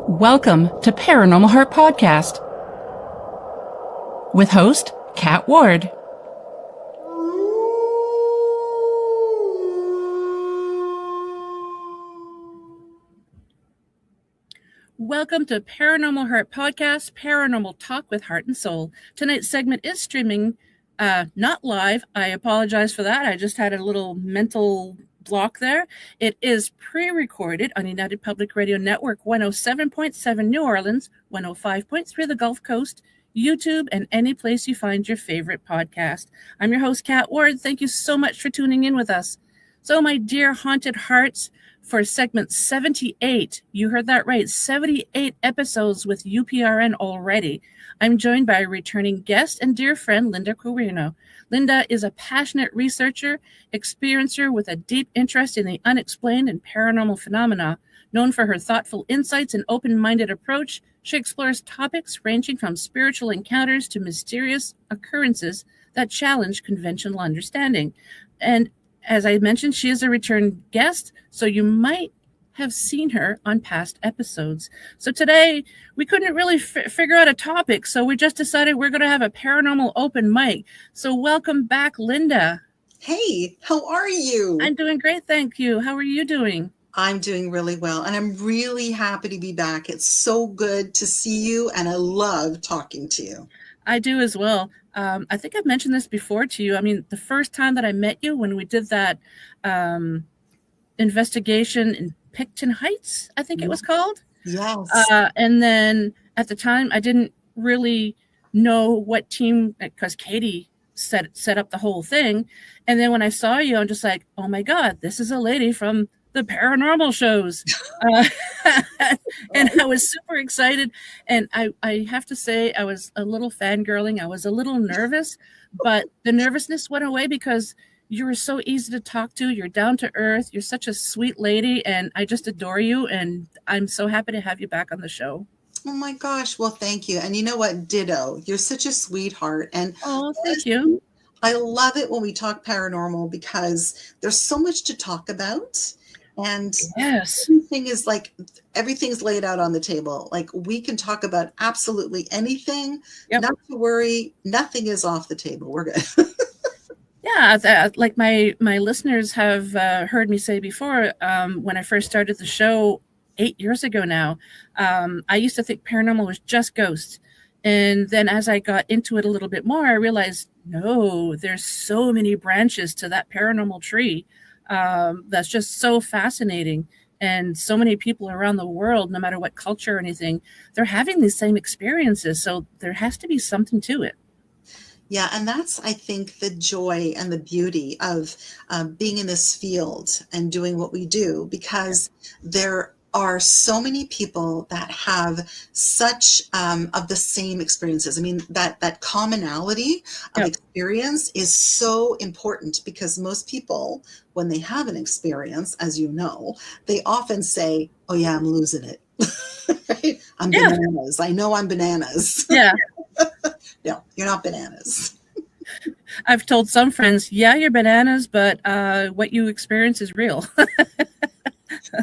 Welcome to Paranormal Heart Podcast with host Kat Ward. Welcome to Paranormal Heart Podcast, Paranormal Talk with Heart and Soul. Tonight's segment is streaming, not live. I apologize for that. I just had a little mental block there. It is pre-recorded on United Public Radio Network 107.7 New Orleans, 105.3 the Gulf Coast, YouTube, and any place you find your favorite podcast. I'm your host, Kat Ward. Thank you so much for tuning in with us. So, my dear haunted hearts, for segment 78, you heard that right, 78 episodes with UPRN already. I'm joined by a returning guest and dear friend, Lynda Quirino. Lynda is a passionate researcher, experiencer with a deep interest in the unexplained and paranormal phenomena. Known for her thoughtful insights and open-minded approach, she explores topics ranging from spiritual encounters to mysterious occurrences that challenge conventional understanding. And as I mentioned, she is a return guest, so you might have seen her on past episodes. So today, we couldn't really figure out a topic, so we just decided we're going to have a paranormal open mic. So welcome back, Lynda. Hey, how are you? I'm doing great, thank you. How are you doing? I'm doing really well, and I'm really happy to be back. It's so good to see you, and I love talking to you. I do as well. I think I've mentioned this before to you. I mean, the first time that I met you when we did that investigation in Picton Heights, I think it was called. Yes. And then at the time, I didn't really know what team, because Katie set up the whole thing. And then when I saw you, I'm just like, oh my God, this is a lady from the paranormal shows. And I was super excited. And I have to say, I was a little fangirling. I was a little nervous, but the nervousness went away because you were so easy to talk to. You're down to earth. You're such a sweet lady. And I just adore you. And I'm so happy to have you back on the show. Oh my gosh. Well, thank you. And you know what? Ditto. You're such a sweetheart. And oh, thank you. I love it when we talk paranormal because there's so much to talk about. And yes, everything's laid out on the table. Like we can talk about absolutely anything. Yep. Not to worry. Nothing is off the table. We're good. Yeah, like my listeners have heard me say before, when I first started the show 8 years ago now, I used to think paranormal was just ghosts. And then as I got into it a little bit more, I realized, no, there's so many branches to that paranormal tree. That's just so fascinating. And so many people around the world, no matter what culture or anything, they're having these same experiences. So there has to be something to it. Yeah, and that's, I think, the joy and the beauty of being in this field and doing what we do, because there are so many people that have such of the same experiences. I mean, that commonality of experience is so important, because most people, when they have an experience, as you know, they often say, oh yeah, I'm losing it. Right? I'm bananas. I know I'm bananas. Yeah. No, you're not bananas. I've told some friends, yeah, you're bananas, but what you experience is real.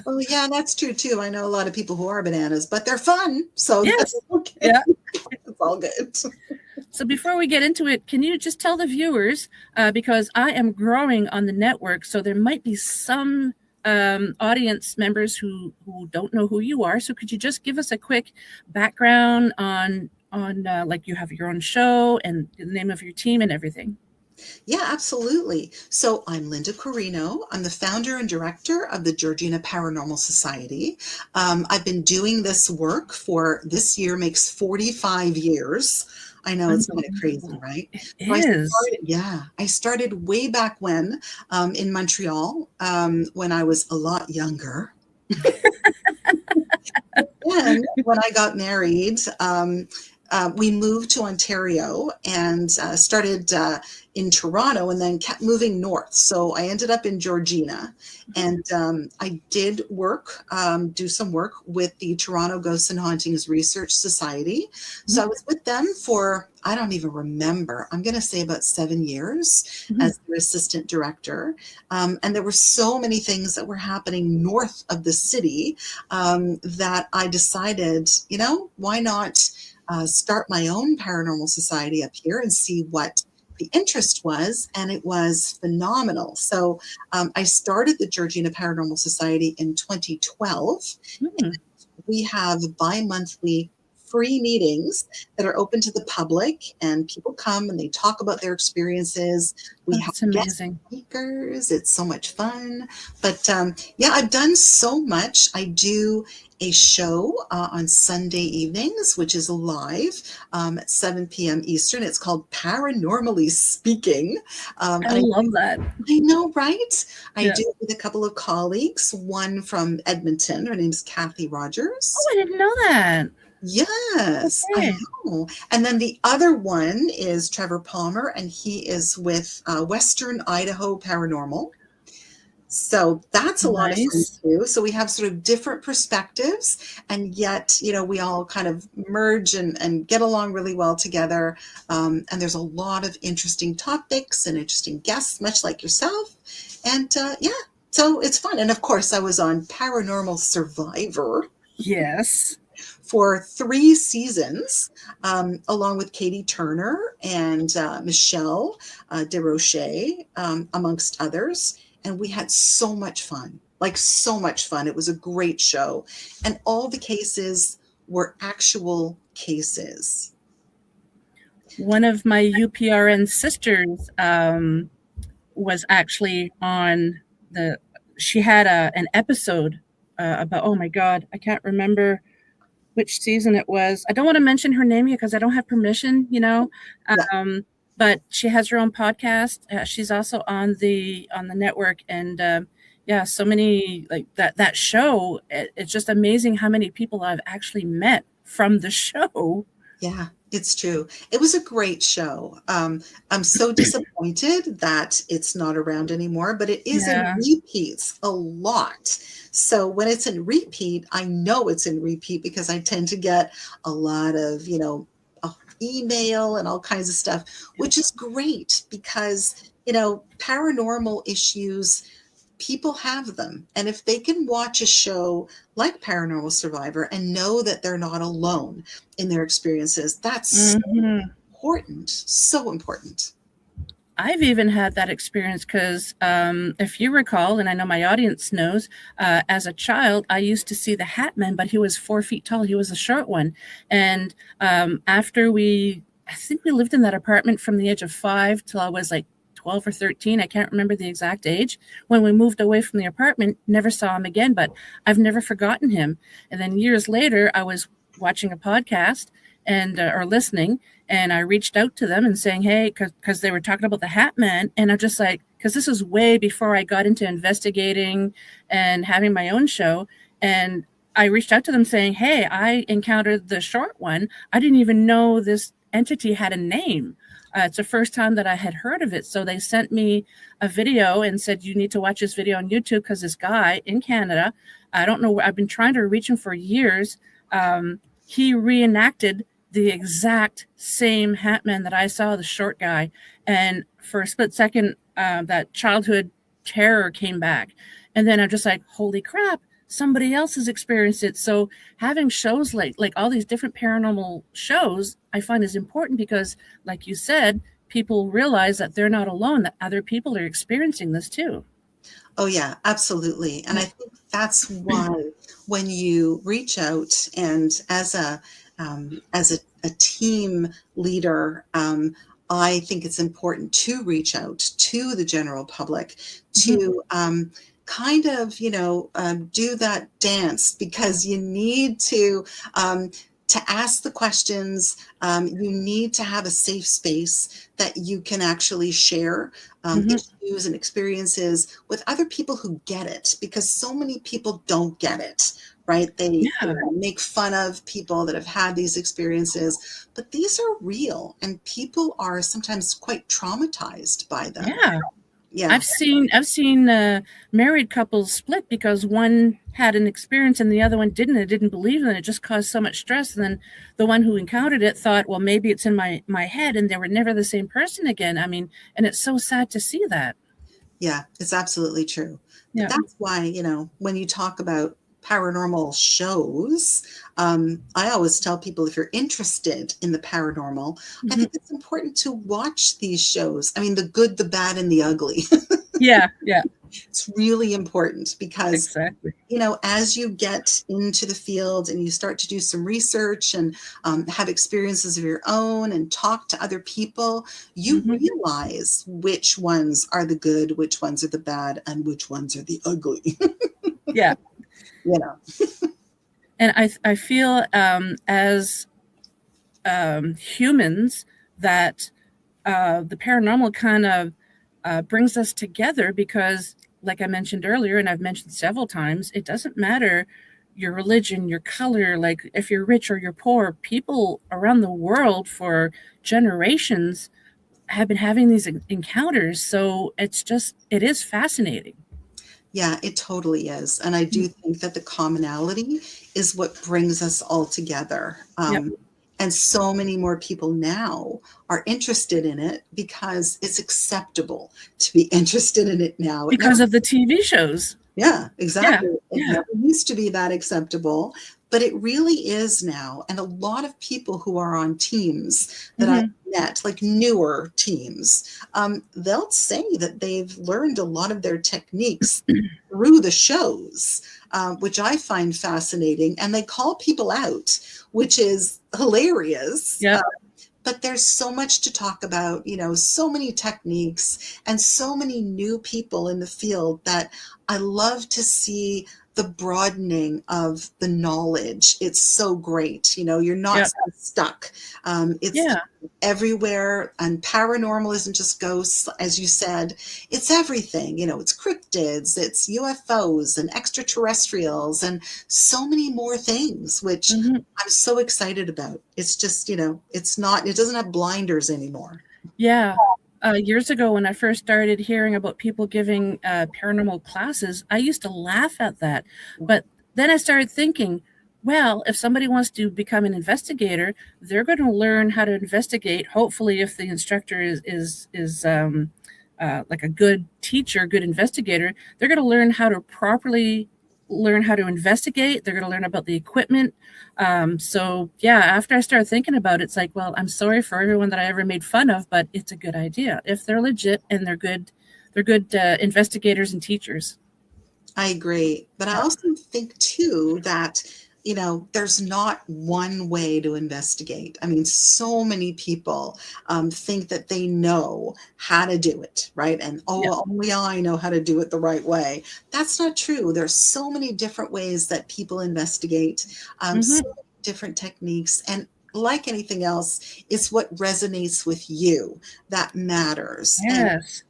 Well, yeah, that's true too. I know a lot of people who are bananas, but they're fun. So yes. That's okay. Yeah. It's all good. So before we get into it, can you just tell the viewers, because I am growing on the network, so there might be some audience members who don't know who you are. So could you just give us a quick background on like you have your own show and the name of your team and everything? Yeah, absolutely. So I'm Lynda Quirino. I'm the founder and director of the Georgina Paranormal Society. I've been doing this work for this year makes 45 years. I know it's kind of crazy, right? It is. I started way back when in Montreal when I was a lot younger. Then when I got married, we moved to Ontario and started in Toronto and then kept moving north. So I ended up in Georgina, and I did do some work with the Toronto Ghosts and Hauntings Research Society. So I was with them for, I don't even remember, I'm going to say about 7 years Mm-hmm. as their assistant director. And there were so many things that were happening north of the city that I decided, why not start my own paranormal society up here and see what the interest was, and it was phenomenal. So I started the Georgina Paranormal Society in 2012. Mm-hmm. We have bi-monthly free meetings that are open to the public, and people come and they talk about their experiences. We have That's guest amazing. speakers. It's so much fun. But yeah, I've done so much. I do a show on Sunday evenings, which is live at 7 p.m. Eastern. It's called Paranormally Speaking. I And love that. I know, right? I Yeah. do it with a couple of colleagues, one from Edmonton. Her name's Kathy Oh, Rogers. I didn't know that. Yes, I Okay. know. And then the other one is Trevor Palmer, and he is with Western Idaho Paranormal. So that's a lot of fun Nice. too. So we have sort of different perspectives, and yet, we all kind of merge and get along really well together. And there's a lot of interesting topics and interesting guests, much like yourself. And yeah, so it's fun. And of course, I was on Paranormal Survivor Yes. for 3 seasons, along with Katie Turner and Michelle DeRoche, amongst others. And we had so much fun, like so much fun. It was a great show. And all the cases were actual cases. One of my UPRN sisters was actually on the. She had an episode about. Oh my God, I can't remember which season it was. I don't want to mention her name because I don't have permission, Yeah, Um, but she has her own podcast. She's also on the network, and yeah, so many like that show. It's just amazing how many people I've actually met from the show. yeah, it's true. It was a great show. I'm so disappointed that it's not around anymore, but it is in Yeah. repeats a lot. So when it's in repeat, I know it's in repeat because I tend to get a lot of, email and all kinds of stuff, which is great because, paranormal issues, people have them. And if they can watch a show like Paranormal Survivor and know that they're not alone in their experiences, that's so Hmm. important. So important. I've even had that experience because if you recall, and I know my audience knows, as a child, I used to see the Hat Man, but he was 4 feet tall. He was a short one. And after I think we lived in that apartment from the age of 5 till I was like 12 or 13. I can't remember the exact age. When we moved away from the apartment, never saw him again, but I've never forgotten him. And then years later, I was watching a podcast and or listening, and I reached out to them and saying, hey, because they were talking about the Hat Man, and I'm just like, because this is way before I got into investigating and having my own show, and I reached out to them saying, hey, I encountered the short one. I didn't even know this entity had a name. It's the first time that I had heard of it. So they sent me a video and said, you need to watch this video on YouTube because this guy in Canada, I don't know, I've been trying to reach him for years. He reenacted the exact same Hat Man that I saw, the short guy. And for a split second, that childhood terror came back. And then I'm just like, holy crap, somebody else has experienced it. So having shows like all these different paranormal shows, I find is important because, like you said, people realize that they're not alone, that other people are experiencing this too. Oh, yeah, absolutely. And I think that's why when you reach out and as a team leader, I think it's important to reach out to the general public Mhm. to kind of, do that dance because you need to ask the questions. You need to have a safe space that you can actually share Mhm. issues and experiences with other people who get it because so many people don't get it, right? They Yeah. make fun of people that have had these experiences, but these are real, and people are sometimes quite traumatized by them. Yeah. Yeah. I've seen married couples split because one had an experience and the other one didn't. It didn't believe it, and it just caused so much stress. And then the one who encountered it thought, well, maybe it's in my head, and they were never the same person again. I mean, and it's so sad to see that. Yeah, it's absolutely true. But Yeah. that's why, when you talk about paranormal shows, I always tell people if you're interested in the paranormal, I Hmm. think it's important to watch these shows. I mean, the good, the bad, and the ugly. Yeah. Yeah. It's really important because Exactly. as you get into the field and you start to do some research and have experiences of your own and talk to other people, you Hmm. realize which ones are the good, which ones are the bad, and which ones are the ugly. Yeah. you know, And I feel as humans that the paranormal kind of brings us together because, like I mentioned earlier, and I've mentioned several times, it doesn't matter your religion, your color, like if you're rich or you're poor, people around the world for generations have been having these encounters. So it is fascinating. yeah, it totally is. And I do think that the commonality is what brings us all together. Yep. And so many more people now are interested in it because it's acceptable to be interested in it now. It never Because of the TV shows. Yeah, Yeah. exactly. It Yeah. never used to be that acceptable, but it really is now. And a lot of people who are on teams that I've Hmm. met, like newer teams, they'll say that they've learned a lot of their techniques through the shows, which I find fascinating. And they call people out, which is hilarious. Yep. But there's so much to talk about, so many techniques and so many new people in the field that I love to see the broadening of the knowledge. It's so great. You're not Yep. so stuck. It's Yeah. everywhere. And paranormal isn't just ghosts, as you said, it's everything. It's cryptids, it's UFOs and extraterrestrials, and so many more things, which Hmm. I'm so excited about. It's just, it doesn't have blinders anymore. Yeah. Years ago, when I first started hearing about people giving paranormal classes, I used to laugh at that. But then I started thinking, well, if somebody wants to become an investigator, they're going to learn how to investigate. Hopefully, if the instructor is like a good teacher, good investigator, they're going to learn how to properly learn how to investigate. They're going to learn about the equipment. So yeah, after I started thinking about it, it's like, well, I'm sorry for everyone that I ever made fun of, but it's a good idea if they're legit and they're good investigators and teachers. I agree. But I Yeah. also think too that, there's not one way to investigate. I mean, so many people think that they know how to do it, right? And Yeah. oh, only I know how to do it the right way. That's not true. There's so many different ways that people investigate, so Hmm. many different techniques. And like anything else, it's what resonates with you that matters. And Yes.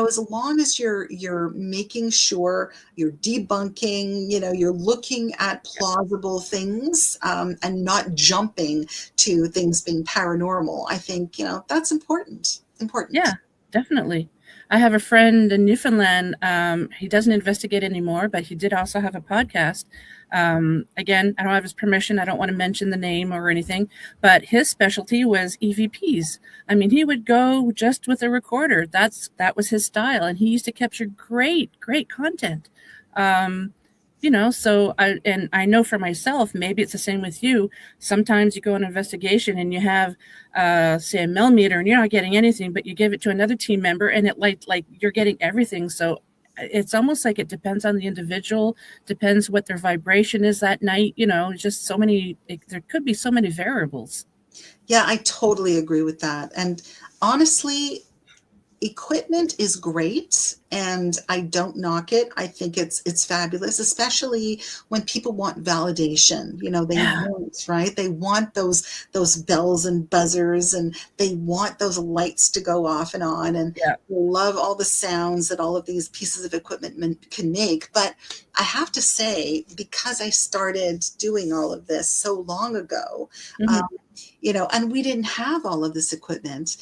as long as you're making sure you're debunking, you're looking at plausible things, and not jumping to things being paranormal, I think that's important. Yeah, definitely. I have a friend in Newfoundland. He doesn't investigate anymore, but he did also have a podcast. Again, I don't have his permission. I don't want to mention the name or anything, but his specialty was EVPs. I mean, he would go just with a recorder. That was his style, and he used to capture great content. Um, so I know for myself, maybe it's the same with you. Sometimes you go on an investigation and you have say a millimeter and you're not getting anything, but you give it to another team member and it like you're getting everything. So it's almost like it depends on the individual, depends what their vibration is that night. Just there could be so many variables. Yeah, I totally agree with that. And honestly, Equipment is great, and I don't knock it. I think it's fabulous, especially when people want validation. They Yeah. want, right? They want those bells and buzzers, and they want those lights to go off and on, and Yeah. love all the sounds that all of these pieces of equipment can make. But I have to say, because I started doing all of this so long ago, um, Hmm. and we didn't have all of this equipment.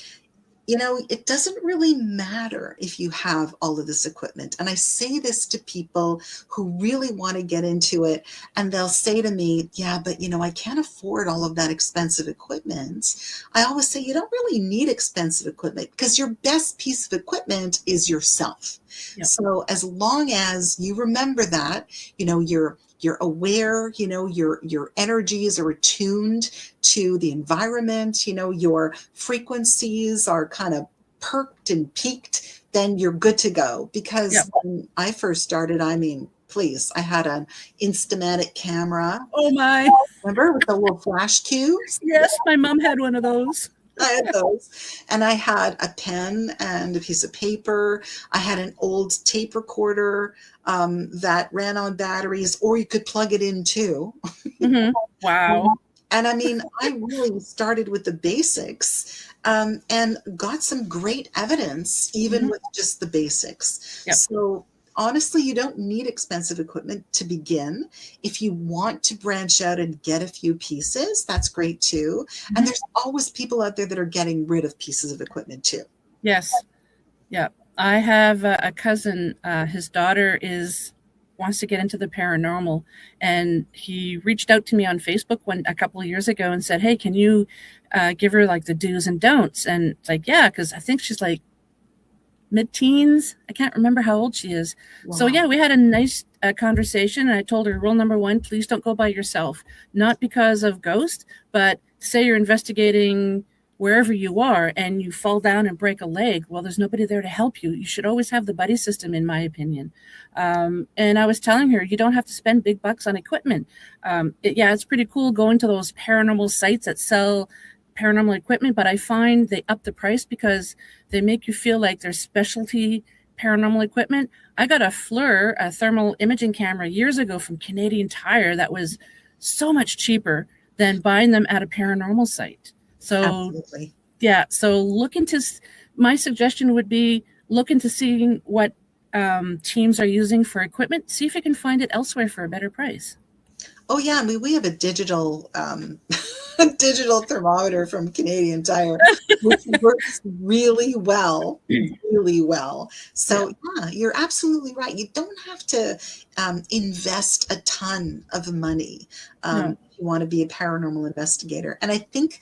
It doesn't really matter if you have all of this equipment. And I say this to people who really want to get into it, and they'll say to me, yeah, but I can't afford all of that expensive equipment. I always say, you don't really need expensive equipment, because your best piece of equipment is yourself. Yep. So as long as you remember that, you're aware, your energies are attuned to the environment, your frequencies are kind of perked and peaked, then you're good to go. Because Yep. when I first started, I mean, please, I had an Instamatic camera, Oh my. remember, with the little flash cubes? Yes, my mom had one of those. I had those. And I had a pen and a piece of paper. I had an old tape recorder that ran on batteries, or you could plug it in too. Hmm. Wow. And I mean, I really started with the basics, and got some great evidence, even Hmm. with just the basics. Yep. So honestly, you don't need expensive equipment to begin. If you want to branch out and get a few pieces, that's great too. And Hmm. there's always people out there that are getting rid of pieces of equipment too. Yes. Yep. I have a cousin. His daughter is wants to get into the paranormal, and he reached out to me on Facebook a couple of years ago and said, "Hey, can you give her like the do's and don'ts?" And it's like, yeah, because I think she's like mid-teens. I can't remember how old she is. So Wow. yeah, we had a nice conversation, and I told her rule number one: please don't go by yourself. Not because of ghosts, but say you're investigating wherever you are and you fall down and break a leg. Well, there's nobody there to help you. You should always have the buddy system, in my opinion. And I was telling her you don't have to spend big bucks on equipment. Yeah, it's pretty cool going to those paranormal sites that sell paranormal equipment, but I find they up the price because they make you feel like there's specialty paranormal equipment. I got a FLIR, a thermal imaging camera, years ago from Canadian Tire that was so much cheaper than buying them at a paranormal site. So, Absolutely. yeah, so my suggestion would be look into seeing what teams are using for equipment, see if you can find it elsewhere for a better price. Oh yeah, I mean, we have a digital a digital thermometer from Canadian Tire, which works really well, really well. Yeah. So yeah, you're absolutely right. You don't have to invest a ton of money No. if you want to be a paranormal investigator. And I think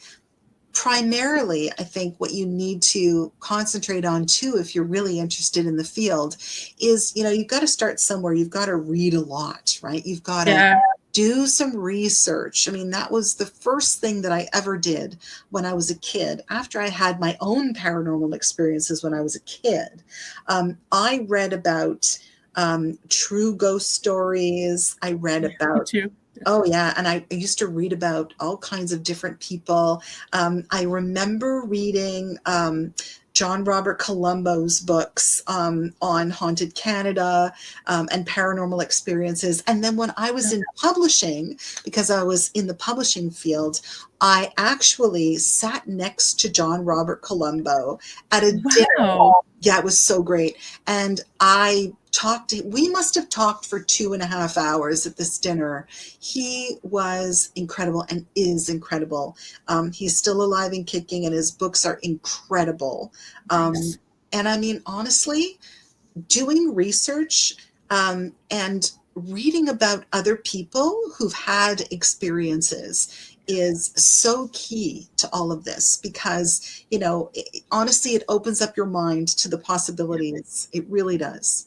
primarily, I think what you need to concentrate on too, if you're really interested in the field, is, you've got to start somewhere. You've got to read a lot, right? You've got to Yeah. do some research. I mean, that was the first thing that I ever did when I was a kid. After I had my own paranormal experiences when I was a kid, I read about true ghost stories. I read Me about, too. oh yeah, and I used to read about all kinds of different people. I remember reading John Robert Colombo's books on haunted Canada and paranormal experiences. And then when I was in publishing, because I was in the publishing field, I actually sat next to John Robert Colombo at a dinner. Wow. Yeah, it was so great. And we must have talked for 2.5 hours at this dinner. He was incredible and is incredible. He's still alive and kicking, and his books are incredible. Nice. And I mean, honestly, doing research and reading about other people who've had experiences is so key to all of this, because, honestly, it opens up your mind to the possibilities. It really does.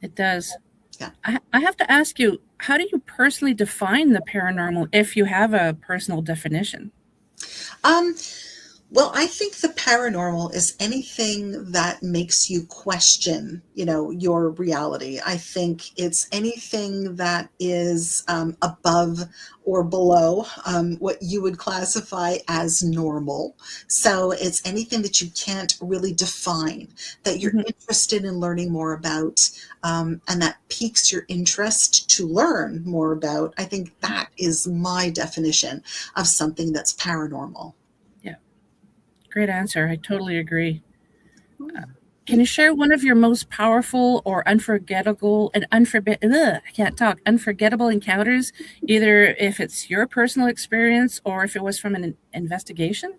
It does. Yeah. I have to ask you, how do you personally define the paranormal if you have a personal definition? Um, Well, I think the paranormal is anything that makes you question, your reality. I think it's anything that is above or below what you would classify as normal. So it's anything that you can't really define, that you're Mhm. interested in learning more about, and that piques your interest to learn more about. I think that is my definition of something that's paranormal. Yeah, great answer. I totally agree. Can you share one of your most powerful or unforgettable and I can't talk, unforgettable encounters, either if it's your personal experience or if it was from an investigation?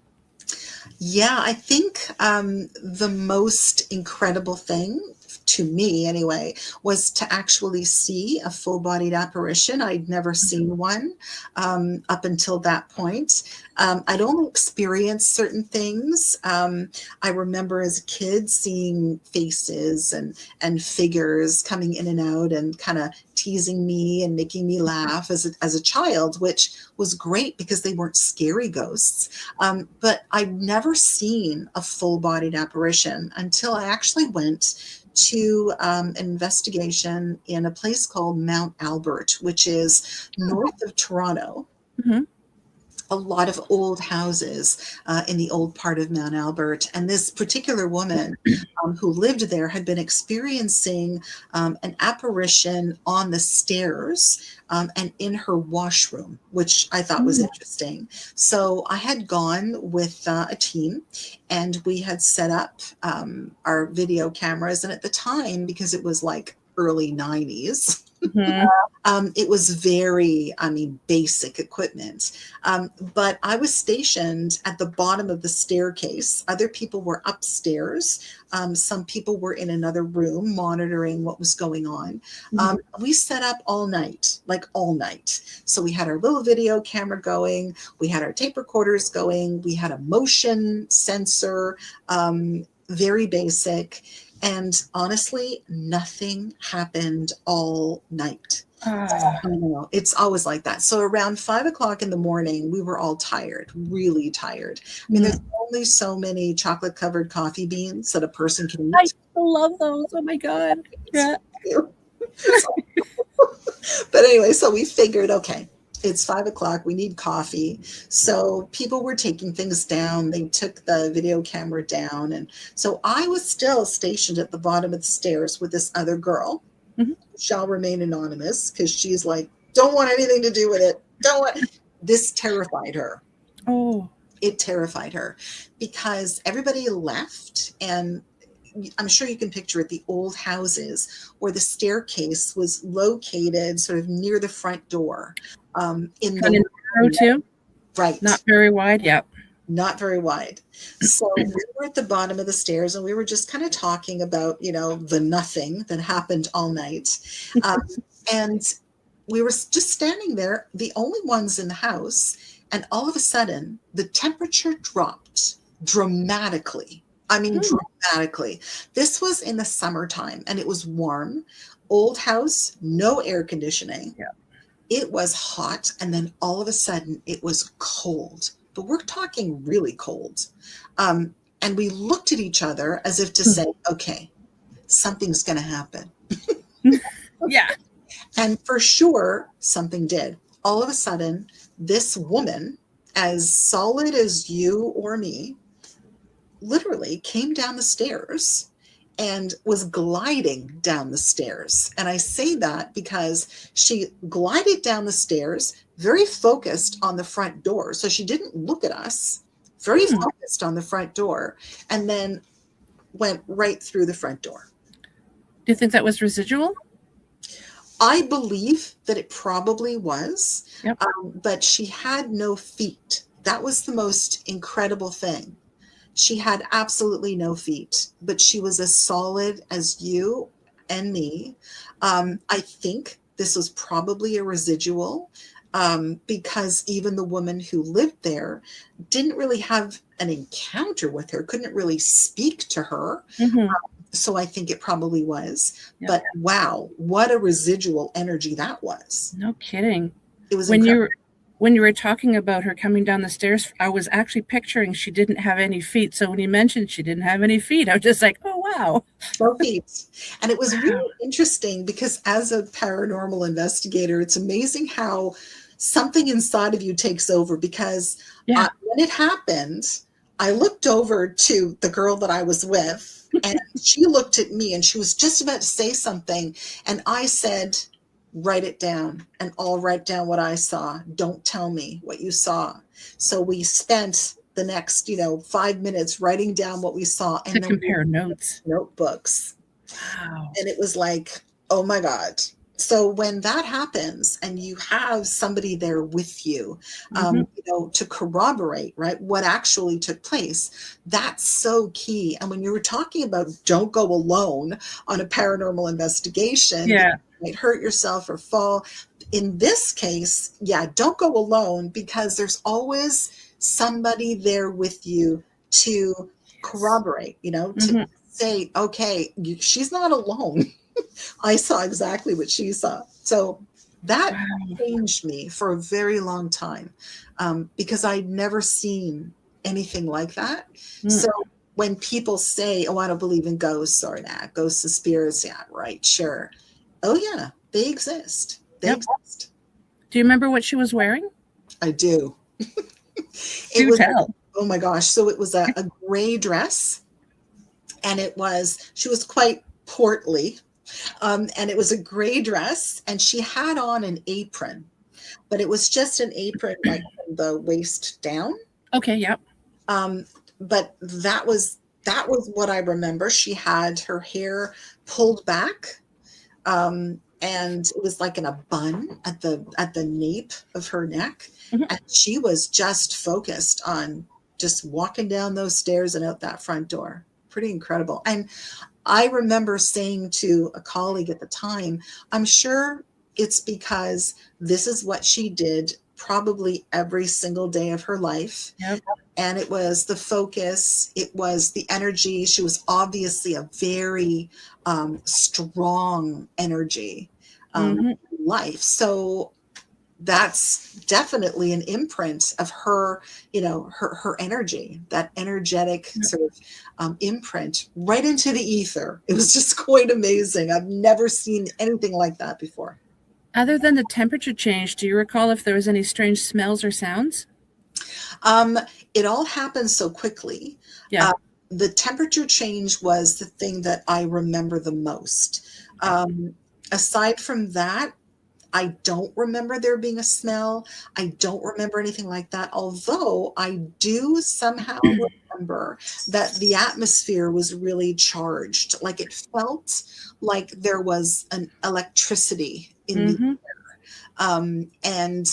Yeah, I think the most incredible thing to me, anyway, was to actually see a full bodied apparition. I'd never seen one up until that point. I'd only experienced certain things. I remember as a kid seeing faces and figures coming in and out and kind of teasing me and making me laugh as a child, which was great because they weren't scary ghosts. But I'd never seen a full bodied apparition until I actually went to an investigation in a place called Mount Albert, which is north of Toronto. Hmm. A lot of old houses in the old part of Mount Albert. And this particular woman who lived there had been experiencing an apparition on the stairs and in her washroom, which I thought was interesting. So I had gone with a team and we had set up our video cameras. And at the time, because it was like early 90s, Hmm. it was very, basic equipment. But I was stationed at the bottom of the staircase. Other people were upstairs. Some people were in another room monitoring what was going on. Hmm. We set up all night, like all night. So we had our little video camera going. We had our tape recorders going. We had a motion sensor, very basic. And honestly, nothing happened all night. Ah. I know. It's always like that. So around 5 o'clock in the morning, we were all tired, really tired. I mean, there's Mm. only so many chocolate covered coffee beans that a person can I eat. love those. Oh my God. Yeah. But anyway, so we figured, okay, it's 5 o'clock. We need coffee. So people were taking things down. They took the video camera down. And so I was still stationed at the bottom of the stairs with this other girl, Hmm. shall remain anonymous, because she's like, don't want anything to do with it. Don't want. This terrified her. Oh. It terrified her because everybody left, and I'm sure you can picture it, the old houses where the staircase was located sort of near the front door, in Kind the of narrow too, not right, very wide. Yeah. not very wide. So we were at the bottom of the stairs and we were just kind of talking about, the nothing that happened all night. Um, and we were just standing there, the only ones in the house. And all of a sudden, the temperature dropped dramatically. I mean, Hmm. dramatically. This was in the summertime and it was warm. Old house, no air conditioning. Yeah. It was hot. And then all of a sudden, it was cold. But we're talking really cold. And we looked at each other as if to say, okay, something's going to happen. Yeah. And for sure, something did. All of a sudden, this woman, as solid as you or me, literally came down the stairs and was gliding down the stairs. And I say that because she glided down the stairs, very focused on the front door. So she didn't look at us, very Hmm. focused on the front door, and then went right through the front door. Do you think that was residual? I believe that it probably was, Yep. but she had no feet. That was the most incredible thing. She had absolutely no feet, but she was as solid as you and me. I think this was probably a residual, because even the woman who lived there didn't really have an encounter with her, couldn't really speak to her. Hmm. So I think it probably was. Yep. But wow, what a residual energy that was. No kidding. It was When you incredible. when you were talking about her coming down the stairs, I was actually picturing she didn't have any feet. So when you mentioned she didn't have any feet, I was just like, oh, wow. No feet. And it was Wow. really interesting because as a paranormal investigator, it's amazing how something inside of you takes over because Yeah. when it happened, I looked over to the girl that I was with and she looked at me and she was just about to say something. And I said, write it down and I'll write down what I saw. Don't tell me what you saw. So we spent the next, 5 minutes writing down what we saw To and then we compare notes. notebooks. Wow. And it was like, oh my God. So when that happens and you have somebody there with you, Mm-hmm. to corroborate, right, what actually took place, that's so key. And when you were talking about don't go alone on a paranormal investigation, because Yeah. you might hurt yourself or fall. In this case, yeah, don't go alone because there's always somebody there with you to Yes. corroborate, to Mm-hmm. say, okay, she's not alone. I saw exactly what she saw. So that Wow. changed me for a very long time because I'd never seen anything like that. Mm. So when people say, oh, I don't believe in ghosts or that, ghosts and spirits, yeah, right, sure. Oh, yeah, they exist. They Yep. exist. Do you remember what she was wearing? I do. It Do was, tell. oh my gosh. So it was a gray dress and she was quite portly. And it was a gray dress, and she had on an apron, but it was just an apron like from the waist down. Okay. Yep. Um, but that was what I remember. She had her hair pulled back, and it was like in a bun at the nape of her neck, Mm-hmm. and she was just focused on just walking down those stairs and out that front door. Pretty incredible. And I remember saying to a colleague at the time, I'm sure it's because this is what she did probably every single day of her life. Yep. And it was the focus, it was the energy. She was obviously a very strong energy Mm-hmm. life. So that's definitely an imprint of her, her energy, that energetic Yep. sort of imprint right into the ether. It was just quite amazing. I've never seen anything like that before. Other than the temperature change, do you recall if there was any strange smells or sounds? Um, it all happened so quickly. Yeah. Uh, the temperature change was the thing that I remember the most. Yeah. Aside from that, I don't remember there being a smell. I don't remember anything like that. Although I do somehow remember that the atmosphere was really charged. Like it felt like there was an electricity in the Mm-hmm. and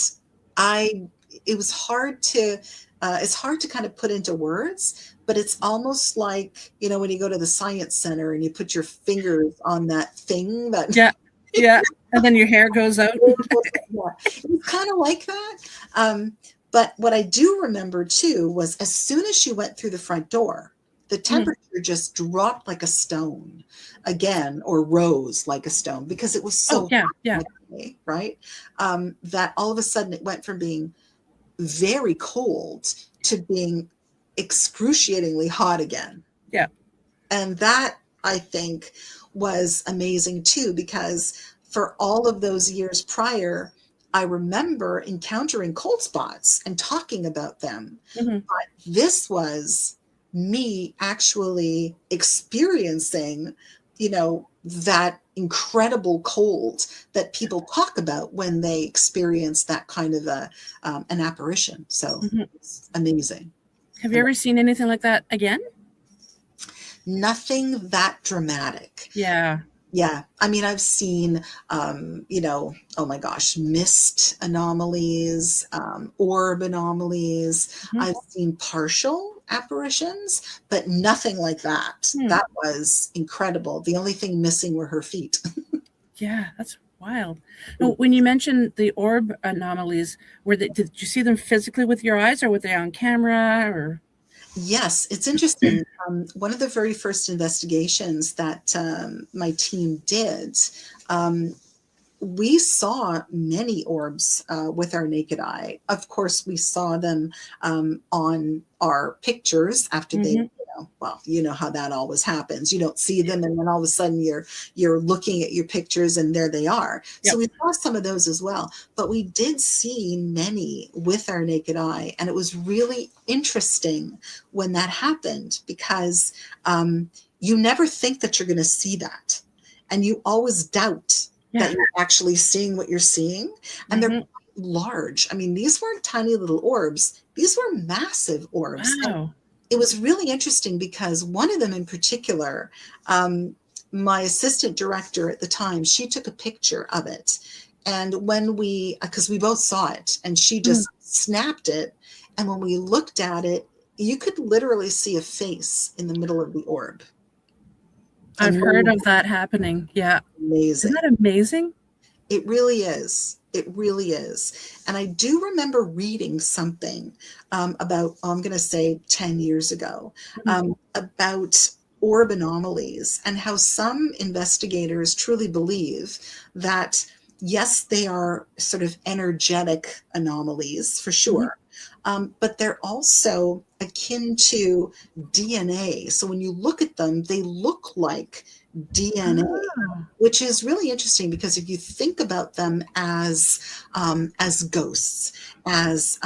I it was hard to it's hard to kind of put into words, but it's almost like when you go to the science center and you put your fingers on that thing that Yeah. Yeah. And then your hair goes out. yeah, it was kind of like that. But what I do remember too was as soon as she went through the front door, the Mm. temperature just dropped like a stone again, or rose like a stone because it was Oh, so yeah. hot Yeah. that day, right? That all of a sudden it went from being very cold to being excruciatingly hot again. Yeah. And that, I think, was amazing too, because for all of those years prior, I remember encountering cold spots and talking about them. Mm-hmm. But this was me actually experiencing, that incredible cold that people talk about when they experience that kind of an apparition. So Mm-hmm. it's amazing. Have you ever seen anything like that again? Nothing that dramatic. Yeah. Yeah. I mean, I've seen, oh my gosh, mist anomalies, orb anomalies. Mm-hmm. I've seen partial apparitions, but nothing like that. Hmm. That was incredible. The only thing missing were her feet. Yeah, that's wild. No, when you mentioned the orb anomalies, did you see them physically with your eyes, or were they on camera? Or Yes, it's interesting. One of the very first investigations that my team did, um, we saw many orbs with our naked eye. Of course, we saw them on our pictures after they, Mm-hmm. well, you know how that always happens. You don't see them, and then all of a sudden you're looking at your pictures, and there they are. So Yep. we saw some of those as well, but we did see many with our naked eye, and it was really interesting when that happened because you never think that you're going to see that, and you always doubt that Yeah. you're actually seeing what you're seeing. And they're Mm-hmm. large. I mean, these weren't tiny little orbs. These were massive orbs. And Wow. it was really interesting because one of them in particular, my assistant director at the time, she took a picture of it. And when because we both saw it, and she Mm. just snapped it. And when we looked at it, you could literally see a face in the middle of the orb. I've heard of that happening. Yeah. Isn't Amazing. that amazing? It really is. It really is. And I do remember reading something about, I'm going to say 10 years ago, Mm-hmm. about orb anomalies and how some investigators truly believe that, yes, they are sort of energetic anomalies for Mm-hmm. sure, but they're also akin to DNA. So when you look at them, they look like DNA, Ah. which is really interesting because if you think about them as ghosts, as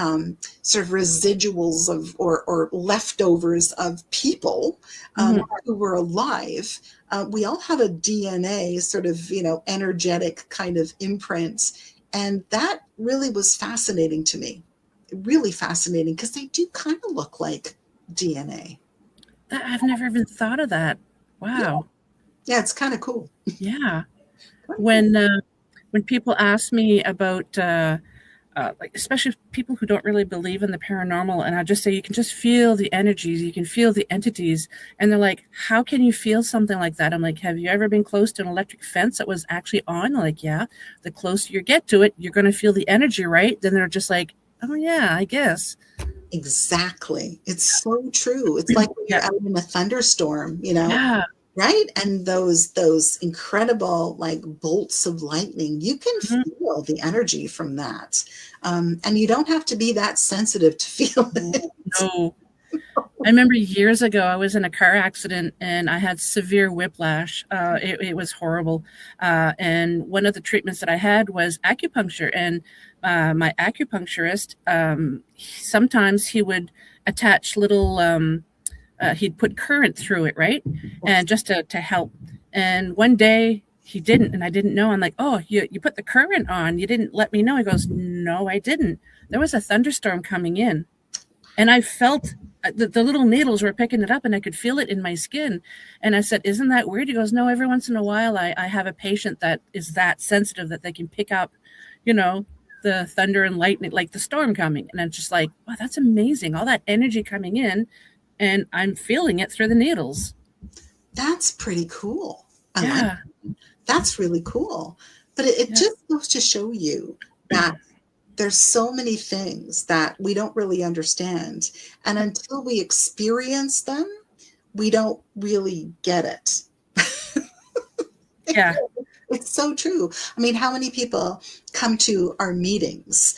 sort of residuals of or leftovers of people Mm-hmm. who were alive, we all have a DNA sort of energetic kind of imprint, and that really was fascinating to me, really fascinating because they do kind of look like DNA. I've never even thought of that. Yeah, Wow. yeah, it's kind of cool. Yeah. Kind of cool. When when people ask me about like especially people who don't really believe in the paranormal, and I just say you can just feel the energies, you can feel the entities, and they're like, "How can you feel something like that?" I'm like, "Have you ever been close to an electric fence that was actually on?" They're like, "Yeah." The closer you get to it, you're going to feel the energy, right? Then they're just like, "Oh yeah, I guess." Exactly. It's so true. It's like when Yeah. you're out in a thunderstorm, Yeah. right? And those incredible like bolts of lightning, you can Mhm. feel the energy from that. And you don't have to be that sensitive to feel it. No. I remember years ago, I was in a car accident and I had severe whiplash. It was horrible. And one of the treatments that I had was acupuncture. And my acupuncturist, sometimes he would attach little, he'd put current through it, right? And just to help. And one day he didn't, and I didn't know. I'm like, "Oh, you put the current on. You didn't let me know." He goes, "No, I didn't. There was a thunderstorm coming in." And I felt the little needles were picking it up and I could feel it in my skin. And I said, "Isn't that weird?" He goes, "No, every once in a while I have a patient that is that sensitive that they can pick up, you know, the thunder and lightning, like the storm coming." And I'm just like, "Wow, that's amazing. All that energy coming in and I'm feeling it through the needles." That's pretty cool. I like Yeah. That's really cool. But it Yeah. just goes to show you that there's so many things that we don't really understand. And until we experience them, we don't really get it. Yeah. It's so true. I mean, how many people come to our meetings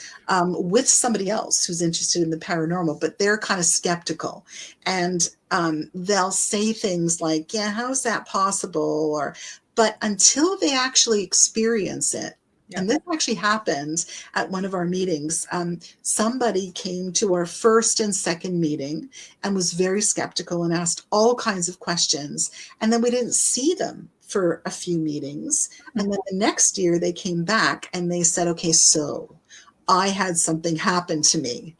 with somebody else who's interested in the paranormal, but they're kind of skeptical, and they'll say things like, "Yeah, how is that possible?" Or, but until they actually experience it, Yeah. and this actually happened at one of our meetings. Somebody came to our first and second meeting and was very skeptical and asked all kinds of questions, and then we didn't see them for a few meetings. And then the next year they came back and they said, "Okay, so I had something happen to me."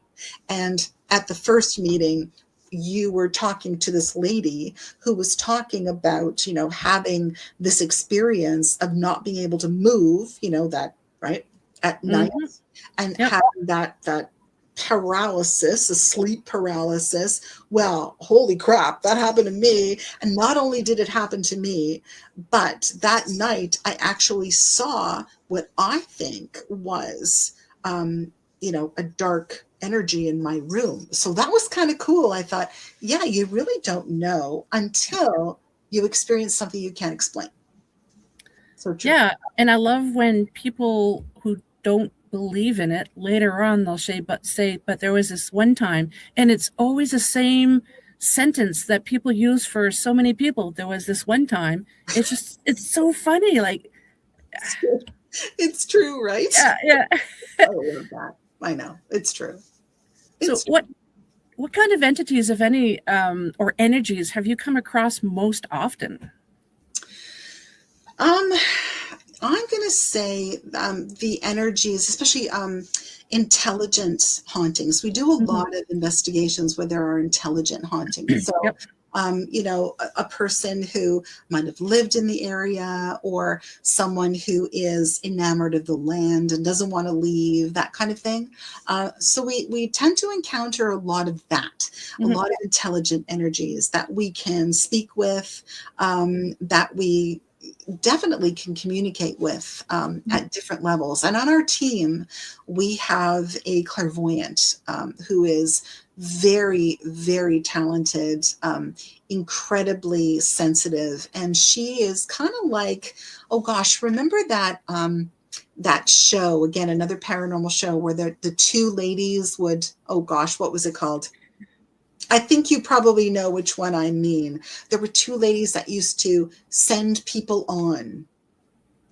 And at the first meeting, you were talking to this lady who was talking about, having this experience of not being able to move, that, right, at night, Mm-hmm. and Yep. having that paralysis, a sleep paralysis. Well, holy crap, that happened to me. And not only did it happen to me, but that night I actually saw what I think was, a dark energy in my room. So that was kind of cool. I thought, yeah, you really don't know until you experience something you can't explain. So true. Yeah, and I love when people who don't believe in it later on they'll say, but there was this one time, and it's always the same sentence that people use for so many people. There was this one time. It's so funny. Like, It's true, it's true, right? yeah, yeah. I love that. I know. It's true. So It's what kind of entities, if any, or energies have you come across most often? um I'm going to say the energies, especially intelligent hauntings. We do a Hmm. lot of investigations where there are intelligent hauntings. So, Yep. a person who might have lived in the area, or someone who is enamored of the land and doesn't want to leave, that kind of thing. So we tend to encounter a lot of that, a Hmm. lot of intelligent energies that we can speak with, that we definitely can communicate with at different levels. And on our team, we have a clairvoyant who is very, very talented, incredibly sensitive. And she is kind of like, oh gosh, remember that that show, again, another paranormal show where the two ladies would, oh gosh, what was it called? I think you probably know which one I mean. There were two ladies that used to send people on,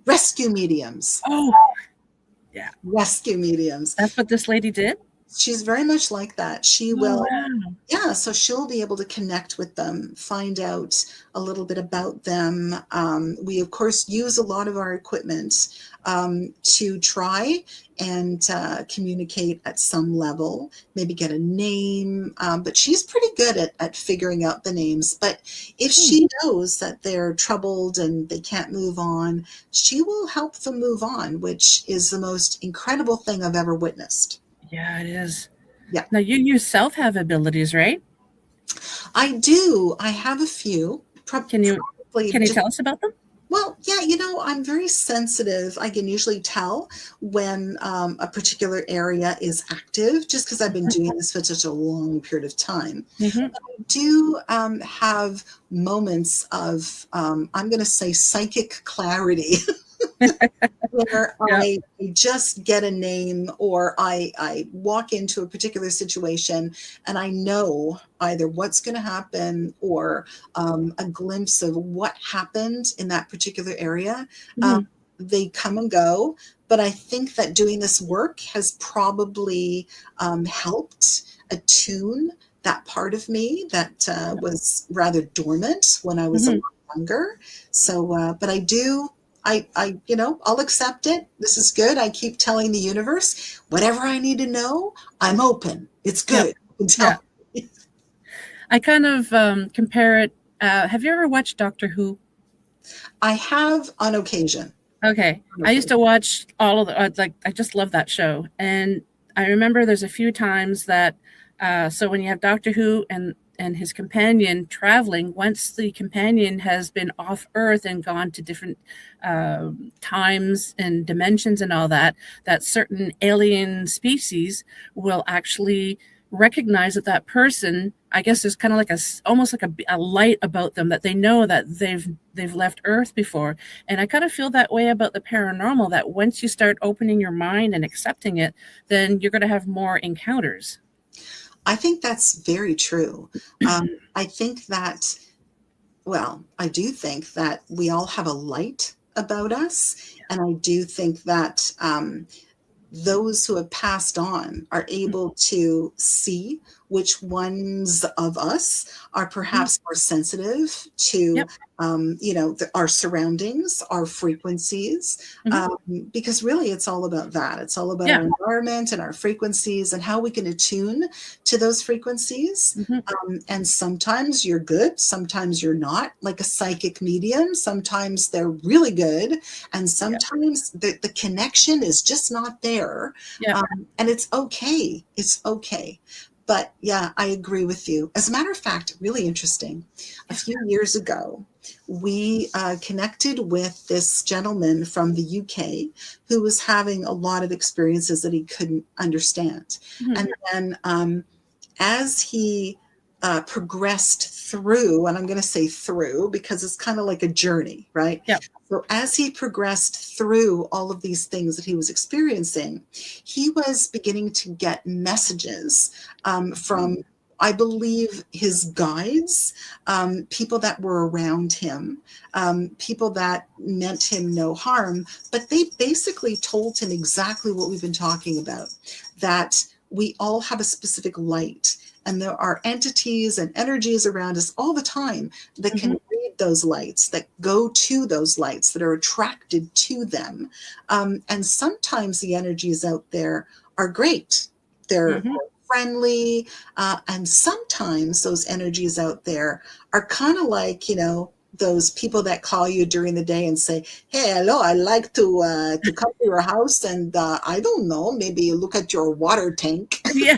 rescue mediums. Oh, yeah. Rescue mediums. That's what this lady did. She's very much like that. She Oh, will, wow. yeah, so she'll be able to connect with them, find out a little bit about them. We, of course, use a lot of our equipment to try and communicate at some level, maybe get a name. But she's pretty good at figuring out the names. But if Hmm. she knows that they're troubled and they can't move on, she will help them move on, which is the most incredible thing I've ever witnessed. Yeah, it is. Yeah. Now you yourself have abilities, right? I do. I have a few. Can you Probably can you just, tell us about them? well, yeah, I'm very sensitive. I can usually tell when a particular area is active just because I've been doing this for such a long period of time. Hmm. I do have moments of, I'm going to say, psychic clarity. Where Yeah. I just get a name, or I walk into a particular situation and I know either what's going to happen, or a glimpse of what happened in that particular area. Um, Hmm. they come and go, but I think that doing this work has probably helped attune that part of me that was rather dormant when I was a Hmm. lot younger. So, but I do. I'll accept it. This is good. I keep telling the universe, whatever I need to know, I'm open. It's Yep. good. You can Yeah. tell me. I kind of compare it. Have you ever watched Doctor Who? I have on occasion. Okay. On I used occasion. to watch all of the, like, I just love that show. And I remember there's a few times that, so when you have Doctor Who and his companion traveling, once the companion has been off Earth and gone to different times and dimensions and all that, that certain alien species will actually recognize that that person, I guess there's kind of like almost like a light about them that they know that they've left Earth before. And I kind of feel that way about the paranormal, that once you start opening your mind and accepting it, then you're going to have more encounters. I think that's very true. I think that, well, I do think that we all have a light about us. And I do think that those who have passed on are able to see which ones of us are Mhm. perhaps more sensitive to Yep. our surroundings, our frequencies, Hmm. because really it's all about that. It's all about Yeah. our environment and our frequencies and how we can attune to those frequencies. Hmm. And sometimes you're good, sometimes you're not, like a psychic medium. Sometimes they're really good, and Yeah. sometimes the connection is just not there. Yeah. And it's okay. It's okay. But yeah, I agree with you. As a matter of fact, really interesting. A few years ago, we connected with this gentleman from the UK who was having a lot of experiences that he couldn't understand. Hmm. And then as he progressed through, and I'm going to say through because it's kind of like a journey, right? Yep. So as he progressed through all of these things that he was experiencing, he was beginning to get messages from, I believe, his guides, people that were around him, people that meant him no harm, but they basically told him exactly what we've been talking about, that we all have a specific light. And there are entities and energies around us all the time that can read those lights, that go to those lights, that are attracted to them. And sometimes the energies out there are great. They're friendly. And sometimes those energies out there are kind of like, those people that call you during the day and say, "Hey, hello, I'd like to come to your house and I don't know, maybe look at your water tank." Yeah.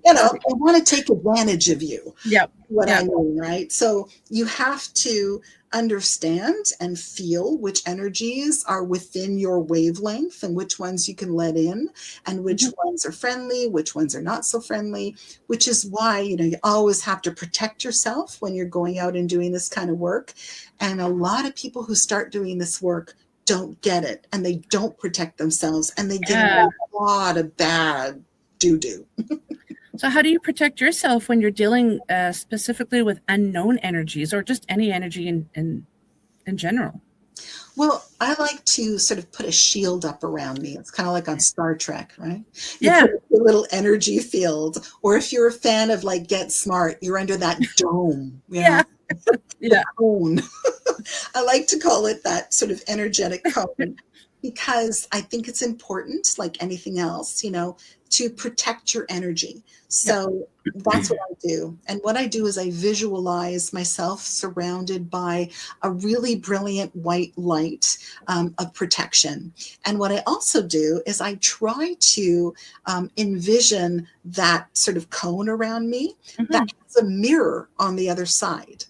They want to take advantage of you. Yep. What Yep. I mean, right? So you have to understand and feel which energies are within your wavelength and which ones you can let in and which ones are friendly, which ones are not so friendly, which is why, you always have to protect yourself when you're going out and doing this kind of work. And a lot of people who start doing this work don't get it, and they don't protect themselves, and they get in a lot of bad doo-doo. So how do you protect yourself when you're dealing specifically with unknown energies or just any energy in general? Well, I like to sort of put a shield up around me. It's kind of like on Star Trek, right? You Yeah. put a little energy field, or if you're a fan of like Get Smart, you're under that dome, Yeah. the cone. I like to call it that sort of energetic cone because I think it's important, like anything else, to protect your energy. So that's what I do. And what I do is I visualize myself surrounded by a really brilliant white light of protection. And what I also do is I try to envision that sort of cone around me that has a mirror on the other side.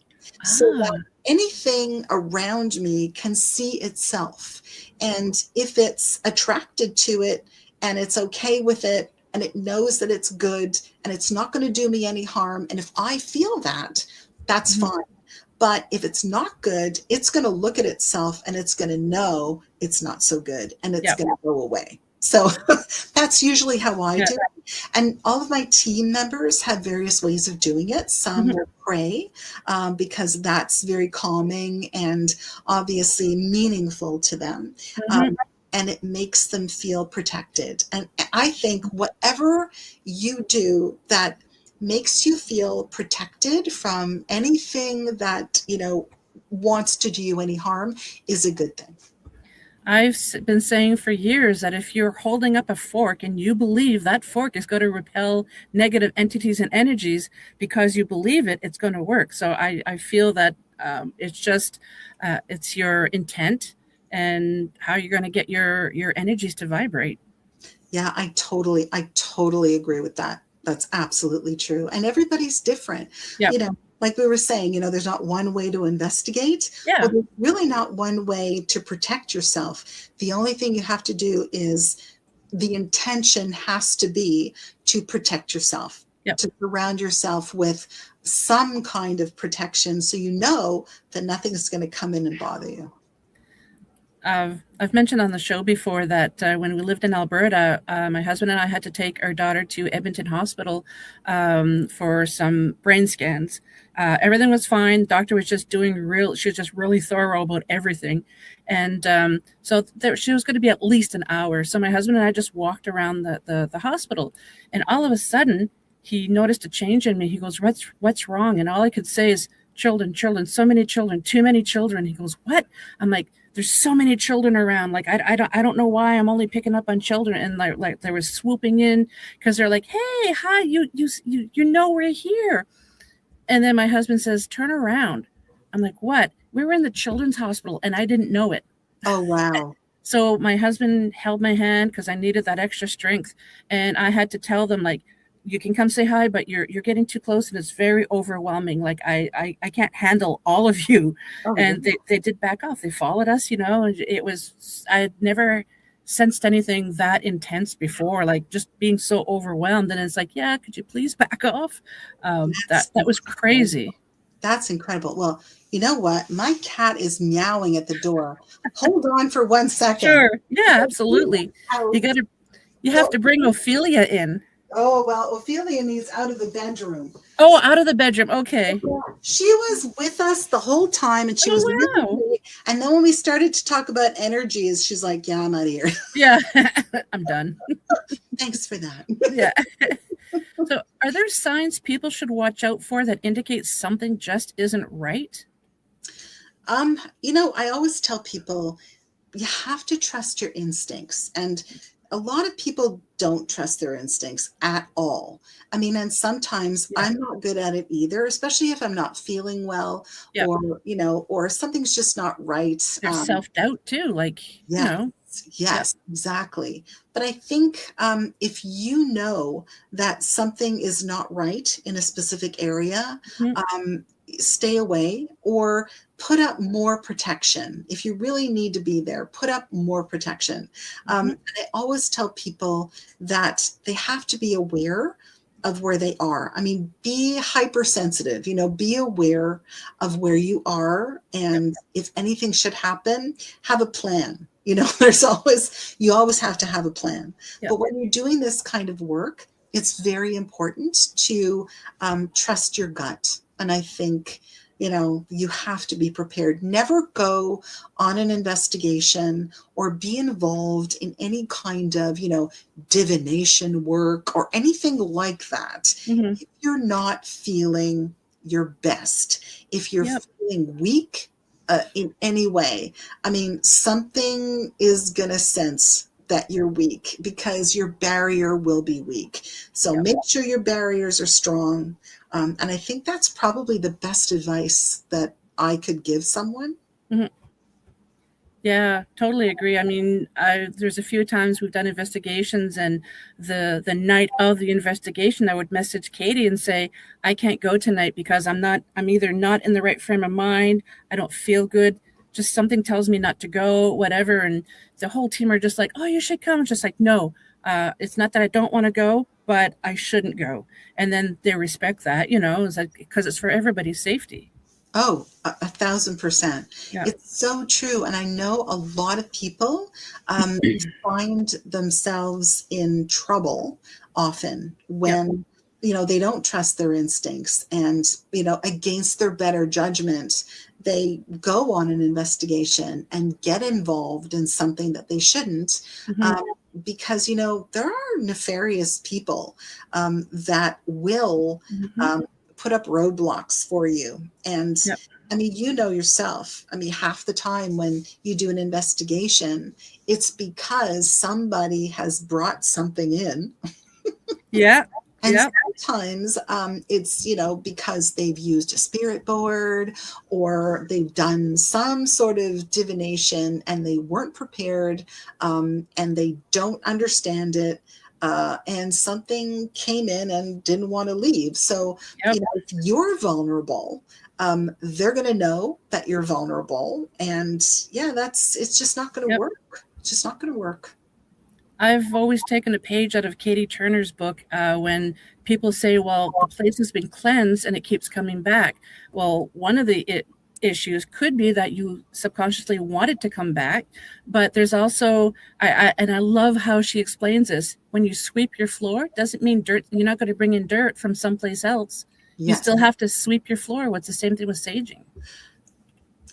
So that anything around me can see itself. And if it's attracted to it and it's okay with it and it knows that it's good and it's not going to do me any harm, and if I feel that, that's fine. But if it's not good, it's going to look at itself and it's going to know it's not so good and it's going to go away. So that's usually how I do it. And all of my team members have various ways of doing it. Some will pray because that's very calming and obviously meaningful to them. And it makes them feel protected. And I think whatever you do that makes you feel protected from anything that, wants to do you any harm is a good thing. I've been saying for years that if you're holding up a fork and you believe that fork is going to repel negative entities and energies because you believe it, it's going to work. So I feel that it's just it's your intent and how you're going to get your energies to vibrate. Yeah, I totally agree with that. That's absolutely true. And everybody's different. Yep. Like we were saying, there's not one way to investigate. Yeah. Well, there's really not one way to protect yourself. The only thing you have to do is the intention has to be to protect yourself, to surround yourself with some kind of protection so you know that nothing is going to come in and bother you. I've mentioned on the show before that when we lived in Alberta, my husband and I had to take our daughter to Edmonton Hospital for some brain scans. Everything was fine. Doctor was just she was just really thorough about everything. And so she was going to be at least an hour. So my husband and I just walked around the hospital. And all of a sudden, he noticed a change in me. He goes, what's wrong? And all I could say is, children, so many children, too many children. He goes, what? I'm like, there's so many children around. Like, I don't know why I'm only picking up on children. And like they were swooping in because they're like, hey, hi, you know we're here. And then my husband says, turn around. I'm like, what? We were in the children's hospital and I didn't know it. Oh, wow. So my husband held my hand because I needed that extra strength. And I had to tell them, like, you can come say hi, but you're getting too close and it's very overwhelming. Like I can't handle all of you. And they did back off. They followed us, and it was, I'd never sensed anything that intense before, like just being so overwhelmed. And it's like, yeah, could you please back off? That's That was incredible. crazy. That's incredible. Well, you know what? My cat is meowing at the door. Hold on for 1 second. Sure. Yeah, absolutely. You got to, you have to bring Ophelia in. Oh, well, Ophelia needs out of the bedroom. Oh, out of the bedroom. Okay. She was with us the whole time, and she was Oh, with wow. me. And then when we started to talk about energies, she's like, yeah, I'm out of here. Yeah, I'm done. Thanks for that. Yeah. So, are there signs people should watch out for that indicate something just isn't right? I always tell people you have to trust your instincts. And a lot of people don't trust their instincts at all. I mean, and sometimes Yeah. I'm not good at it either, especially if I'm not feeling well, Yeah. or something's just not right. There's self-doubt too. Like, Yes, Yep. yes, exactly. But I think if you know that something is not right in a specific area, Mhm. um, stay away or put up more protection. If you really need to be there, put up more protection. Mhm. And I always tell people that they have to be aware of where they are. I mean, be hypersensitive, be aware of where you are. Yep. And if anything should happen, have a plan. You always have to have a plan. Yep. But when you're doing this kind of work, it's very important to trust your gut. And I think, you have to be prepared. Never go on an investigation or be involved in any kind of, divination work or anything like that. Mhm. If you're not feeling your best, if you're Yep. feeling weak in any way, I mean, something is going to sense that you're weak because your barrier will be weak. So Yep. make sure your barriers are strong. And I think that's probably the best advice that I could give someone. Mhm. Yeah, totally agree. I mean, there's a few times we've done investigations, and the night of the investigation, I would message Katie and say, "I can't go tonight because I'm either not in the right frame of mind, I don't feel good, just something tells me not to go, whatever." And the whole team are just like, "Oh, you should come." It's just like, no, it's not that I don't want to go, but I shouldn't go. And then they respect that, it's like because it's for everybody's safety. Oh, 1,000%. Yeah. It's so true. And I know a lot of people find themselves in trouble often Yep. when, they don't trust their instincts and, against their better judgment, they go on an investigation and get involved in something that they shouldn't. Hmm. Um, because, there are nefarious people that will Hmm. um, put up roadblocks for you. And Yep. I mean, yourself. I mean, half the time when you do an investigation, it's because somebody has brought something in. Yeah. And Yep. sometimes it's, because they've used a spirit board or they've done some sort of divination and they weren't prepared and they don't understand it. And something came in and didn't want to leave. So, Yep. if you're vulnerable, they're going to know that you're vulnerable. And yeah, it's just not going to Yep. work. It's just not going to work. I've always taken a page out of Katie Turner's book when people say, well, the place has been cleansed and it keeps coming back. Well, one of the issues could be that you subconsciously want it to come back, but there's also, and I love how she explains this, when you sweep your floor, doesn't mean dirt, you're not going to bring in dirt from someplace else. You Yes. still have to sweep your floor. What's the same thing with saging?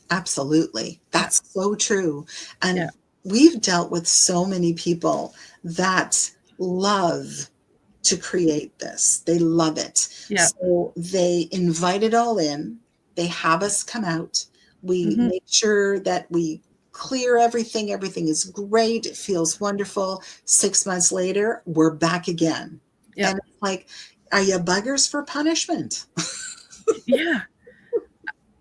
Absolutely. Yeah. That's so true. And Yeah. we've dealt with so many people that love to create this. They love it. Yeah. So they invite it all in. They have us come out. We Hmm. make sure that we clear everything. Everything is great. It feels wonderful. 6 months later, we're back again. Yeah. And it's like, are you buggers for punishment? Yeah.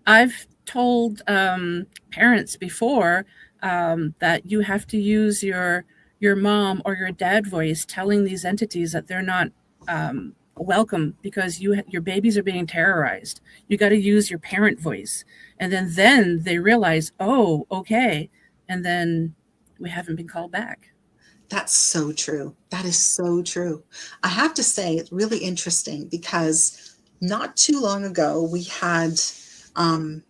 I've told parents before that you have to use your mom or your dad voice telling these entities that they're not welcome because your babies are being terrorized. You got to use your parent voice, and then they realize, oh, okay, and then we haven't been called back. That's so true. That is so true. I have to say, it's really interesting because not too long ago, we had um,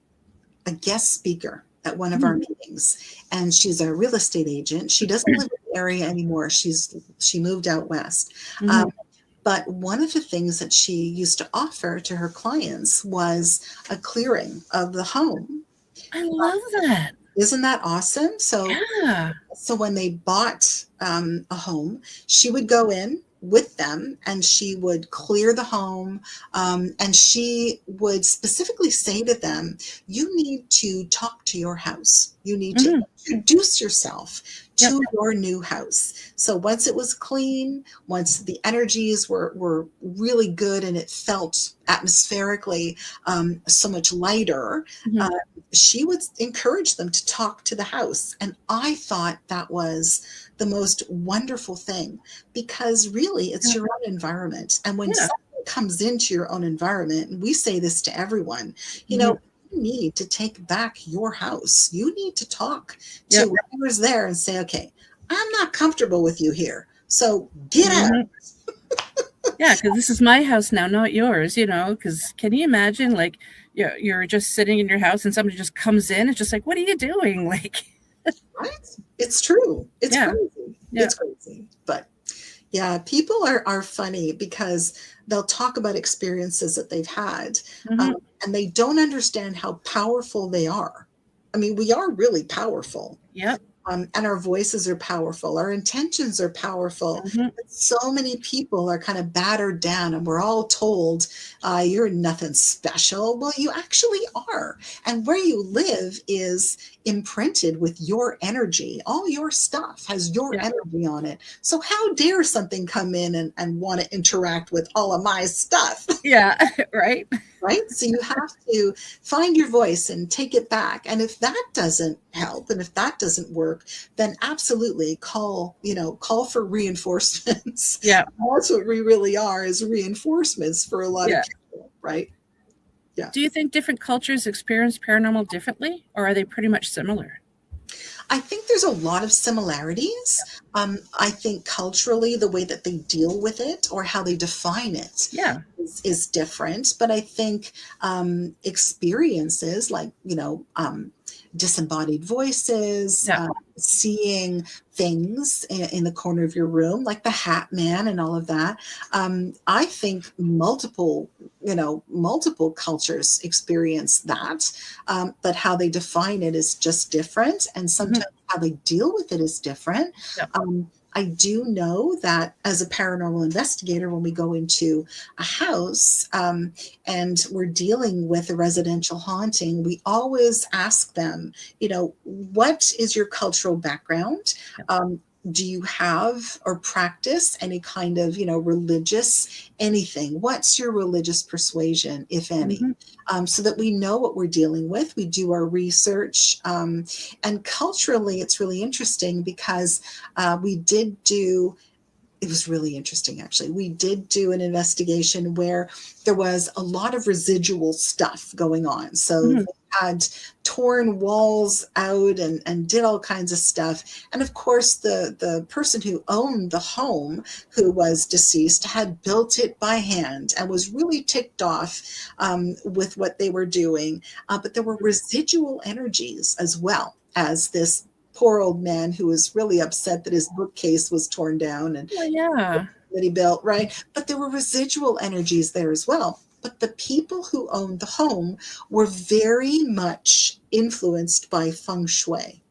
a guest speaker at one of our Mm, meetings, and she's a real estate agent. She doesn't live in the area anymore. She moved out west. mhm. Um, but one of the things that she used to offer to her clients was a clearing of the home. I love that. Isn't that awesome? Yeah. So when they bought a home, she would go in with them and she would clear the home. And she would specifically say to them, you need to talk to your house. You need to Mhm. introduce yourself Yep. to your new house. So once it was clean, once the energies were really good and it felt atmospherically so much lighter, Mhm. she would encourage them to talk to the house. And I thought that was the most wonderful thing because really it's Yeah. your own environment. And when Yeah. something comes into your own environment, and we say this to everyone, you Mhm. know, you need to take back your house. You need to talk Yep. to whoever's there and say, okay, I'm not comfortable with you here. So get out. Mhm. Yeah, because this is my house now, not yours, you know, because can you imagine, like, you're just sitting in your house and somebody just comes in, it's just like, "What are you doing?" Like Right? It's true. It's yeah, crazy. yeah. It's crazy. But yeah, people are funny because they'll talk about experiences that they've had, Mhm. and they don't understand how powerful they are. I mean, we are really powerful. Yep. And our voices are powerful. Our intentions are powerful. Mhm. But so many people are kind of battered down, and we're all told, you're nothing special. Well, you actually are. And where you live is imprinted with your energy. All your stuff has your Yeah. energy on it. So, how dare something come in and want to interact with all of my stuff? Yeah, right? Right? So you have to find your voice and take it back. And if that doesn't help and if that doesn't work, then absolutely call for reinforcements. Yeah, That's what we really are, is reinforcements for a lot of yeah. people, right? Yeah. Do you think different cultures experience paranormal differently, or are they pretty much similar? I think there's a lot of similarities. I think culturally, the way that they deal with it or how they define it Yeah. is different. But I think experiences like, disembodied voices, Yeah. seeing things in the corner of your room, like the Hat Man and all of that. I think multiple cultures experience that, but how they define it is just different. And Mhm. sometimes how they deal with it is different. Yep. I do know that as a paranormal investigator, when we go into a house and we're dealing with a residential haunting, we always ask them, what is your cultural background? Yep. Do you have or practice any kind of, religious anything? What's your religious persuasion, if any? Mhm. So that we know what we're dealing with. We do our research. And culturally, it's really interesting because we did do it was really interesting, actually. We did do an investigation where there was a lot of residual stuff going on. So Mhm. they had torn walls out and did all kinds of stuff. And of course, the person who owned the home, who was deceased, had built it by hand and was really ticked off with what they were doing. But there were residual energies as well as this poor old man who was really upset that his bookcase was torn down and Oh, yeah. that he built, right? But there were residual energies there as well. But the people who owned the home were very much influenced by feng shui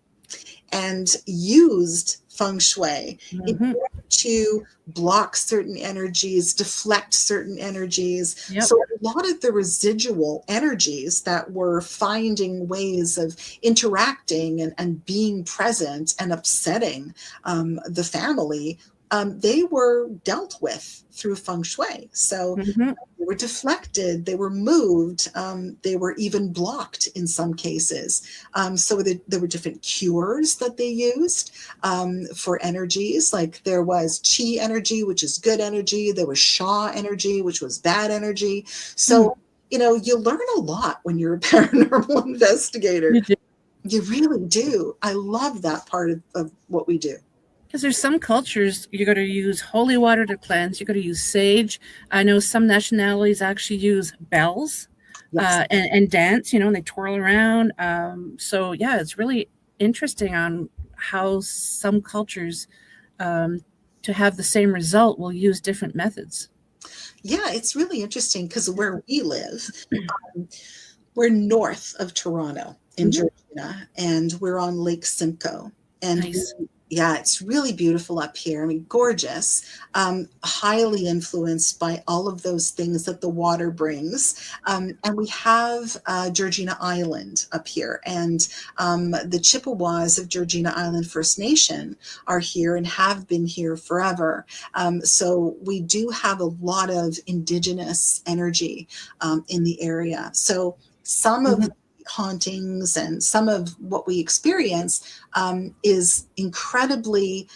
and used feng shui in Mhm. order to block certain energies, deflect certain energies. Yep. So a lot of the residual energies that were finding ways of interacting and being present and upsetting the family, they were dealt with through feng shui. So Mhm. they were deflected, they were moved, they were even blocked in some cases. So there were different cures that they used for energies. Like there was chi energy, which is good energy. There was sha energy, which was bad energy. Mm. So, you learn a lot when you're a paranormal investigator. You do. You really do. I love that part of what we do. Because there's some cultures you got to use holy water to cleanse. You got to use sage. I know some nationalities actually use bells Yes. and dance. And they twirl around. So yeah, it's really interesting on how some cultures, um, to have the same result, will use different methods. Yeah, it's really interesting because where we live, we're north of Toronto in Mhm. Georgina, and we're on Lake Simcoe. And Nice. yeah, it's really beautiful up here. I mean, gorgeous, highly influenced by all of those things that the water brings. And we have Georgina Island up here, and the Chippewas of Georgina Island First Nation are here and have been here forever. So we do have a lot of Indigenous energy in the area. So some of Mhm. hauntings and some of what we experience is incredibly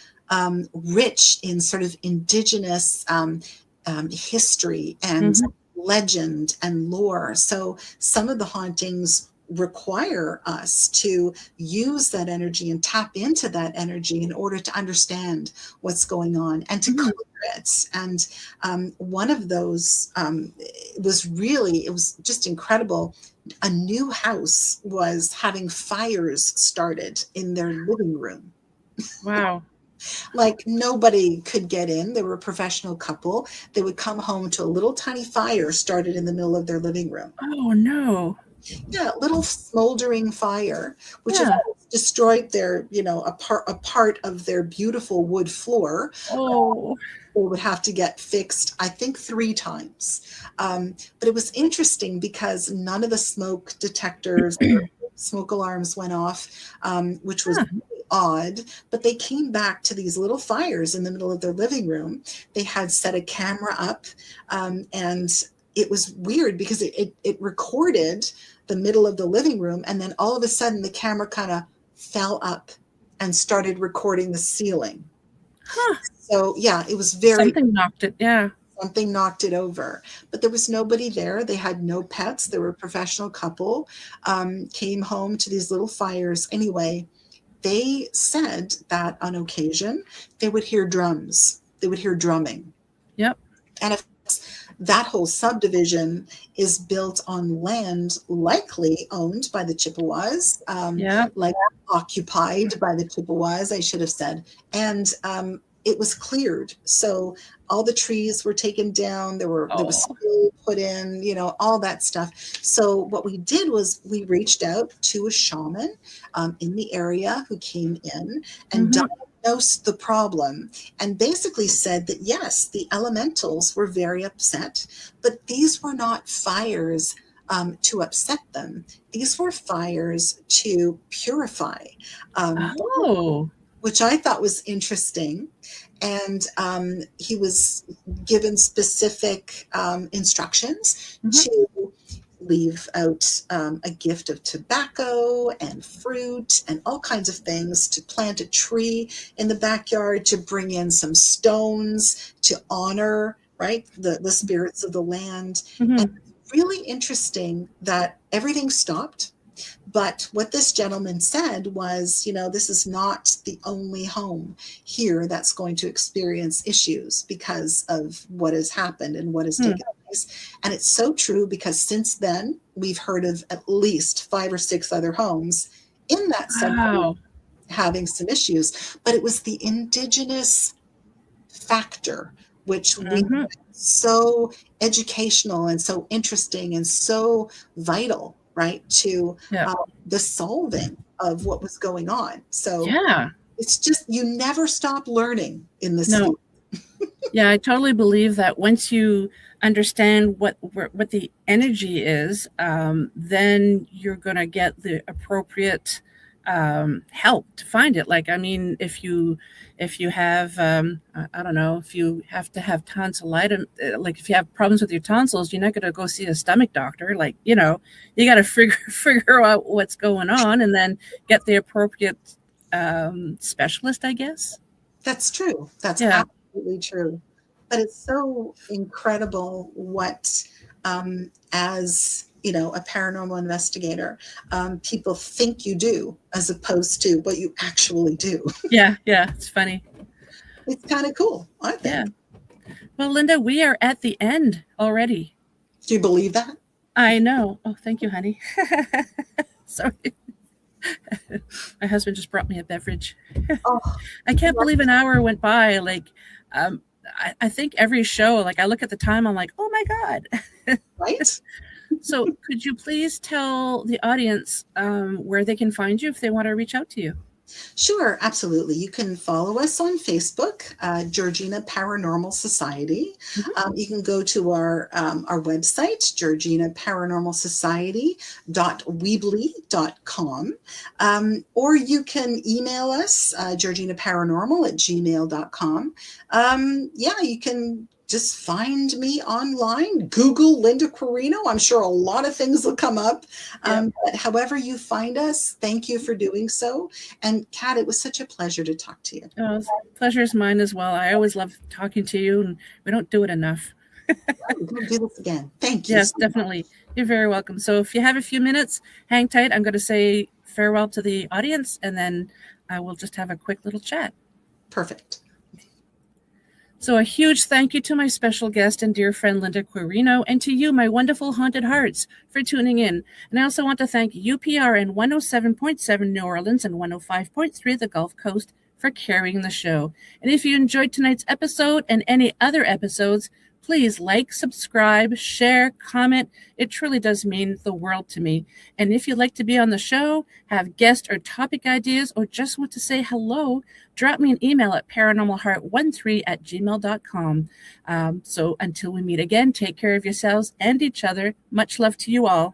rich in sort of indigenous history and Mhm. legend and lore. So some of the hauntings require us to use that energy and tap into that energy in order to understand what's going on and to clear Mhm. it. And one of those it was just incredible. A new house was having fires started in their living room. Wow. Like nobody could get in. They were a professional couple. They would come home to a little tiny fire started in the middle of their living room. Oh no. Yeah, little smoldering fire, which of Yeah. course destroyed their, a part of their beautiful wood floor. Oh. They would have to get fixed, I think, 3 times. But it was interesting because none of the smoke detectors or smoke alarms went off, which was Huh. really odd. But they came back to these little fires in the middle of their living room. They had set a camera up, and it was weird because it recorded the middle of the living room, and then all of a sudden the camera kind of fell up and started recording the ceiling. Huh. So yeah, it was very, Something knocked it. Yeah. something knocked it over, but there was nobody there. They had no pets. They were a professional couple, came home to these little fires. Anyway, they said that on occasion they would hear drums. They would hear drumming. Yep. And if that whole subdivision is built on land likely owned by the Chippewas, Yep. like occupied by the Chippewas, I should have said. And it was cleared. So all the trees were taken down. There was Oh. steel put in, all that stuff. So what we did was we reached out to a shaman in the area who came in and Mhm. diagnosed the problem and basically said that yes, the elementals were very upset, but these were not fires to upset them. These were fires to purify, um, Oh. which I thought was interesting. And he was given specific instructions Mhm. to leave out a gift of tobacco and fruit and all kinds of things, to plant a tree in the backyard, to bring in some stones to honor, right, the spirits of the land. And Mhm. it's really interesting that everything stopped. But what this gentleman said was, this is not the only home here that's going to experience issues because of what has happened and what has Hmm. taken place. And it's so true because since then, we've heard of at least 5 or 6 other homes in that subdivision Wow. having some issues. But it was the indigenous factor, which we Mhm. so educational and so interesting and so vital, right, to Yeah. the solving of what was going on. So Yeah. it's just, you never stop learning in this No. field. Yeah, I totally believe that once you understand what the energy is, then you're going to get the appropriate help to find it. Like, I mean, if you have I don't know, if you have to have tonsillitis, like if you have problems with your tonsils, you're not going to go see a stomach doctor. Like, you got to figure out what's going on and then get the appropriate specialist, I guess. That's true. That's Yeah. absolutely true. But it's so incredible what, as a paranormal investigator, people think you do as opposed to what you actually do. Yeah, yeah, it's funny. It's kind of cool, I Yeah. think. Well, Lynda, we are at the end already. Do you believe that? I know. Oh, thank you, honey. Sorry. My husband just brought me a beverage. Oh, I can't believe an hour went by. Like, I think every show, like, I look at the time, I'm like, oh my God. right? So, could you please tell the audience where they can find you if they want to reach out to you? Sure, absolutely. You can follow us on Facebook, Georgina Paranormal Society. Mhm. You can go to our website, Georgina Paranormal Society.weebly.com, or you can email us, georginaparanormal@gmail.com. Yeah, you can just find me online. Google Lynda Quirino. I'm sure a lot of things will come up. Yep. But however you find us, thank you for doing so. And Kat, it was such a pleasure to talk to you. Oh, pleasure is mine as well. I always love talking to you, and we don't do it enough. We'll do this again. Thank you Yes, so much. definitely. You're very welcome. So if you have a few minutes, hang tight. I'm going to say farewell to the audience, and then I will just have a quick little chat. Perfect. So a huge thank you to my special guest and dear friend Lynda Quirino, and to you, my wonderful haunted hearts, for tuning in. And I also want to thank UPRN 107.7 New Orleans and 105.3 the Gulf Coast for carrying the show. And if you enjoyed tonight's episode and any other episodes, please like, subscribe, share, comment. It truly does mean the world to me. And if you'd like to be on the show, have guest or topic ideas, or just want to say hello, drop me an email at paranormalheart13@gmail.com. So until we meet again, take care of yourselves and each other. Much love to you all.